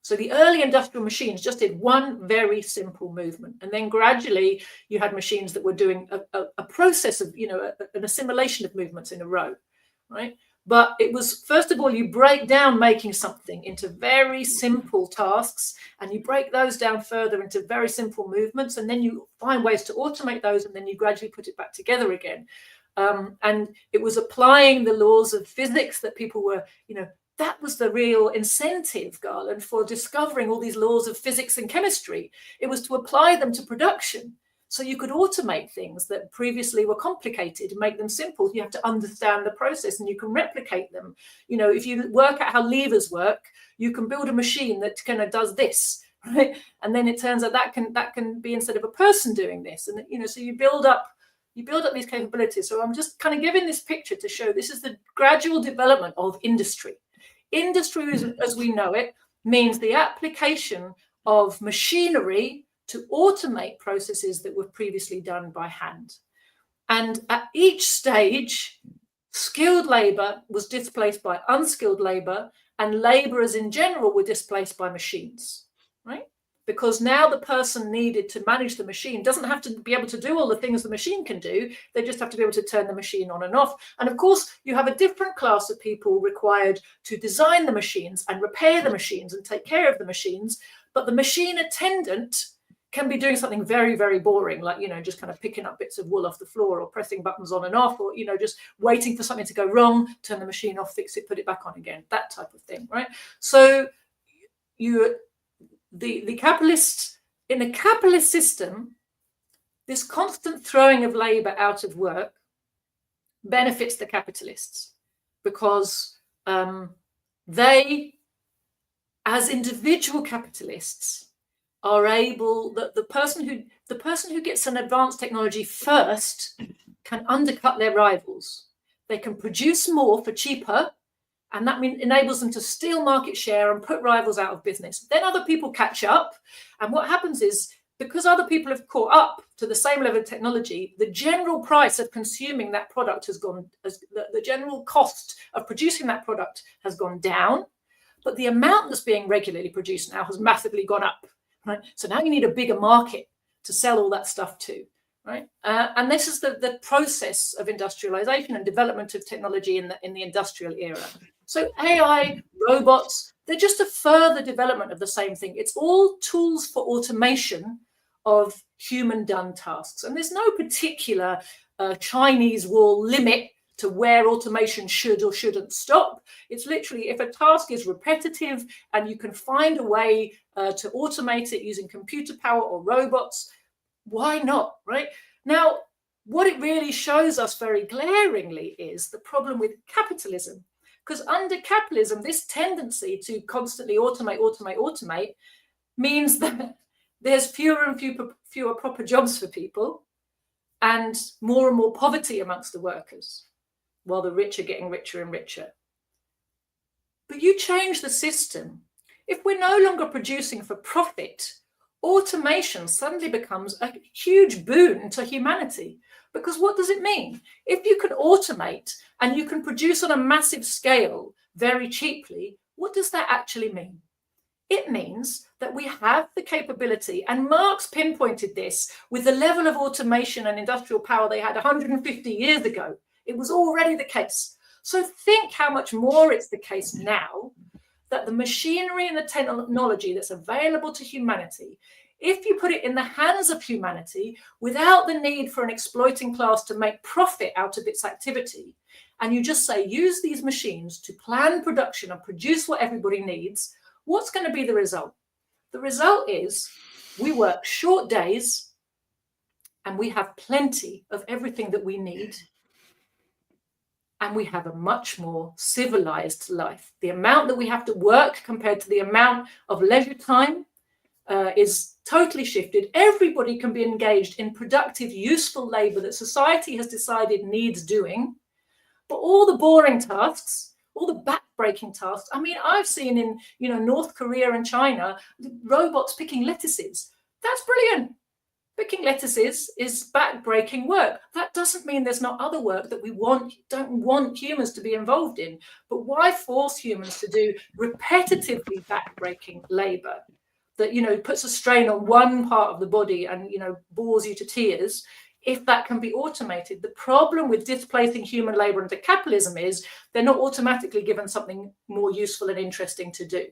So the early industrial machines just did one very simple movement. And then gradually you had machines that were doing a process of, an assimilation of movements in a row, right? But it was, first of all, you break down making something into very simple tasks, and you break those down further into very simple movements, and then you find ways to automate those, and then you gradually put it back together again. And it was applying the laws of physics that people were, that was the real incentive, Garland, for discovering all these laws of physics and chemistry. It was to apply them to production. So you could automate things that previously were complicated and make them simple. You have to understand the process and you can replicate them. If you work out how levers work, you can build a machine that kind of does this, right? And then it turns out that can be instead of a person doing this. And, so you build up these capabilities. So I'm just kind of giving this picture to show this is the gradual development of industry. Industry, as we know it, means the application of machinery to automate processes that were previously done by hand. And at each stage, skilled labor was displaced by unskilled labor, and laborers in general were displaced by machines, right? Because now the person needed to manage the machine doesn't have to be able to do all the things the machine can do. They just have to be able to turn the machine on and off. And of course, you have a different class of people required to design the machines and repair the machines and take care of the machines. But the machine attendant can be doing something very, very boring, like, just kind of picking up bits of wool off the floor or pressing buttons on and off, or, just waiting for something to go wrong, turn the machine off, fix it, put it back on again, that type of thing, right? So the capitalists, in a capitalist system, this constant throwing of labor out of work benefits the capitalists because they, as individual capitalists, are able, the person who gets an advanced technology first can undercut their rivals. They can produce more for cheaper, and that enables them to steal market share and put rivals out of business. Then other people catch up. And what happens is, because other people have caught up to the same level of technology, the general price of consuming that product has gone, the general cost of producing that product has gone down. But the amount that's being regularly produced now has massively gone up, right? So now you need a bigger market to sell all that stuff to. Right, and this is the process of industrialization and development of technology in the industrial era. So AI, robots, they're just a further development of the same thing. It's all tools for automation of human-done tasks. And there's no particular Chinese wall limit to where automation should or shouldn't stop. It's literally, if a task is repetitive and you can find a way to automate it using computer power or robots, why not, right? Now, what it really shows us very glaringly is the problem with capitalism. Because under capitalism, this tendency to constantly automate means that there's fewer and fewer proper jobs for people and more poverty amongst the workers, while the rich are getting richer and richer. But you change the system. If we're no longer producing for profit, automation suddenly becomes a huge boon to humanity. Because what does it mean? If you can automate and you can produce on a massive scale very cheaply, what does that actually mean? It means that we have the capability, and Marx pinpointed this with the level of automation and industrial power they had 150 years ago. It was already the case. So think how much more it's the case now, that the machinery and the technology that's available to humanity, if you put it in the hands of humanity without the need for an exploiting class to make profit out of its activity, and you just say, use these machines to plan production and produce what everybody needs, what's going to be the result? The result is we work short days and we have plenty of everything that we need. And we have a much more civilized life. The amount that we have to work compared to the amount of leisure time is totally shifted. Everybody can be engaged in productive, useful labor that society has decided needs doing. But all the boring tasks, all the back-breaking tasks, I mean, I've seen in North Korea and China, robots picking lettuces. That's brilliant. Picking lettuces is back-breaking work. That doesn't mean there's not other work that we don't want humans to be involved in. But why force humans to do repetitively back-breaking labor that, you know, puts a strain on one part of the body and, you know, bores you to tears, if that can be automated? The problem with displacing human labor into capitalism is they're not automatically given something more useful and interesting to do.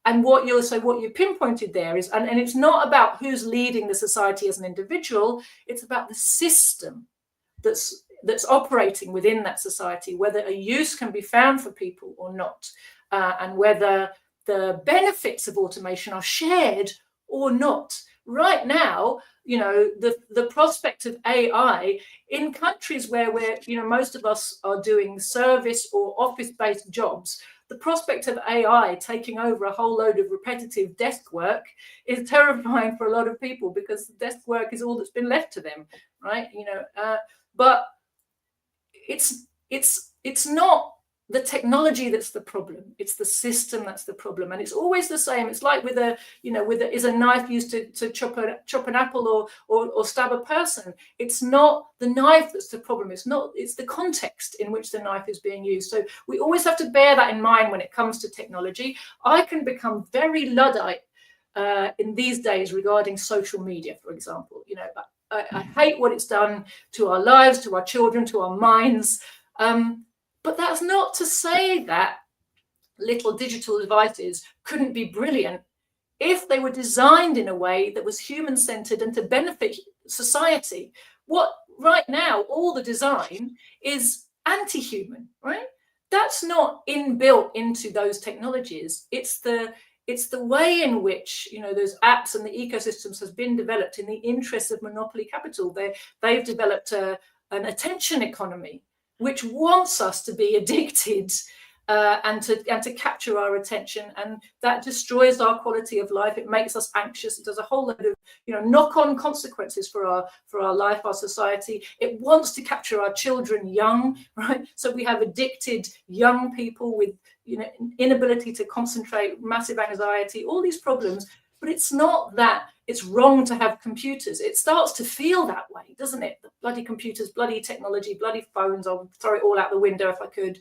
And what you pinpointed there is, and it's not about who's leading the society as an individual, it's about the system that's operating within that society, whether a use can be found for people or not, and whether the benefits of automation are shared or not. Right now, you know, the prospect of AI in countries where most of us are doing service or office-based jobs, the prospect of AI taking over a whole load of repetitive desk work is terrifying for a lot of people, because desk work is all that's been left to them, right? You know, but it's not the technology that's the problem. It's the system that's the problem, and it's always the same. It's like with is a knife used to chop an apple or stab a person? It's not the knife that's the problem. It's the context in which the knife is being used. So we always have to bear that in mind when it comes to technology. I can become very Luddite in these days regarding social media, for example. You know, I hate what it's done to our lives, to our children, to our minds. But that's not to say that little digital devices couldn't be brilliant if they were designed in a way that was human-centered and to benefit society. What right now, all the design is anti-human, right? That's not inbuilt into those technologies. It's the way in which, you know, those apps and the ecosystems has been developed in the interests of monopoly capital. They've developed an attention economy which wants us to be addicted and to capture our attention, and that destroys our quality of life. It makes us anxious. It does a whole load of, you know, knock-on consequences for our life, our society. It wants to capture our children young, right? So we have addicted young people with, you know, inability to concentrate, massive anxiety, all these problems. But it's not that it's wrong to have computers. It starts to feel that way, doesn't it? The bloody computers, bloody technology, bloody phones. I'll throw it all out the window if I could.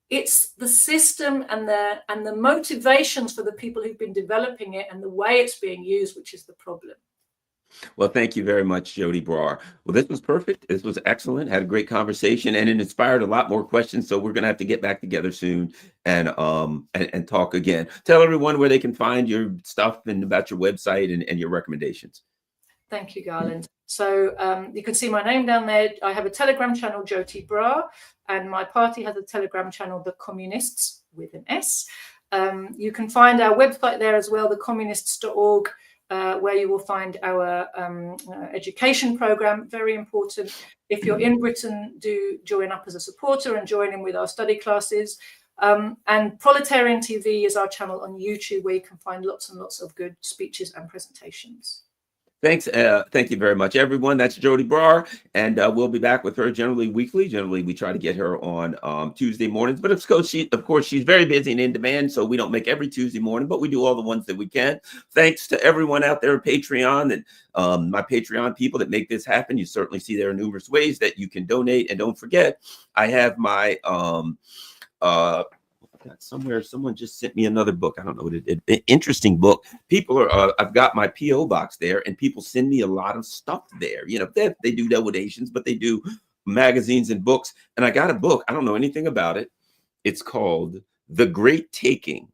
It's the system and the motivations for the people who've been developing it and the way it's being used, which is the problem. Well, thank you very much, Joti Brar. Well, this was perfect. This was excellent. Had a great conversation, and it inspired a lot more questions. So we're going to have to get back together soon and talk again. Tell everyone where they can find your stuff and about your website and your recommendations. Thank you, Garland. So you can see my name down there. I have a Telegram channel, Joti Brar, and my party has a Telegram channel, The Communists, with an S. You can find our website there as well, thecommunists.org. Where you will find our education program, very important. If you're in Britain, do join up as a supporter and join in with our study classes. And Proletarian TV is our channel on YouTube, where you can find lots and lots of good speeches and presentations. Thanks. Thank you very much, everyone. That's Joti Brar, and we'll be back with her generally weekly. Generally, we try to get her on Tuesday mornings, but of course, she's very busy and in demand, so we don't make every Tuesday morning, but we do all the ones that we can. Thanks to everyone out there at Patreon and my Patreon people that make this happen. You certainly see there are numerous ways that you can donate, and don't forget, I have my somewhere someone just sent me another book. I don't know what it is. Interesting book. People are I've got my PO box there, and people send me a lot of stuff there. You know, they do donations, but they do magazines and books. And I got a book. I don't know anything about it. It's called The Great Taking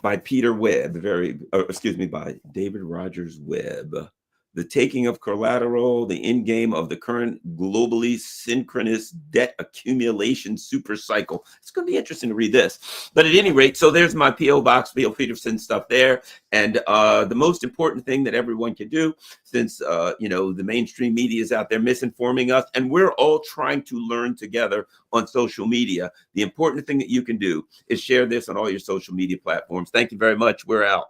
by Peter Webb, by David Rogers Webb. The Taking of Collateral, the Endgame of the Current Globally Synchronous Debt Accumulation Super Cycle. It's going to be interesting to read this. But at any rate, so there's my P.O. Box, Bill Peterson stuff there. And the most important thing that everyone can do, since, the mainstream media is out there misinforming us, and we're all trying to learn together on social media, the important thing that you can do is share this on all your social media platforms. Thank you very much. We're out.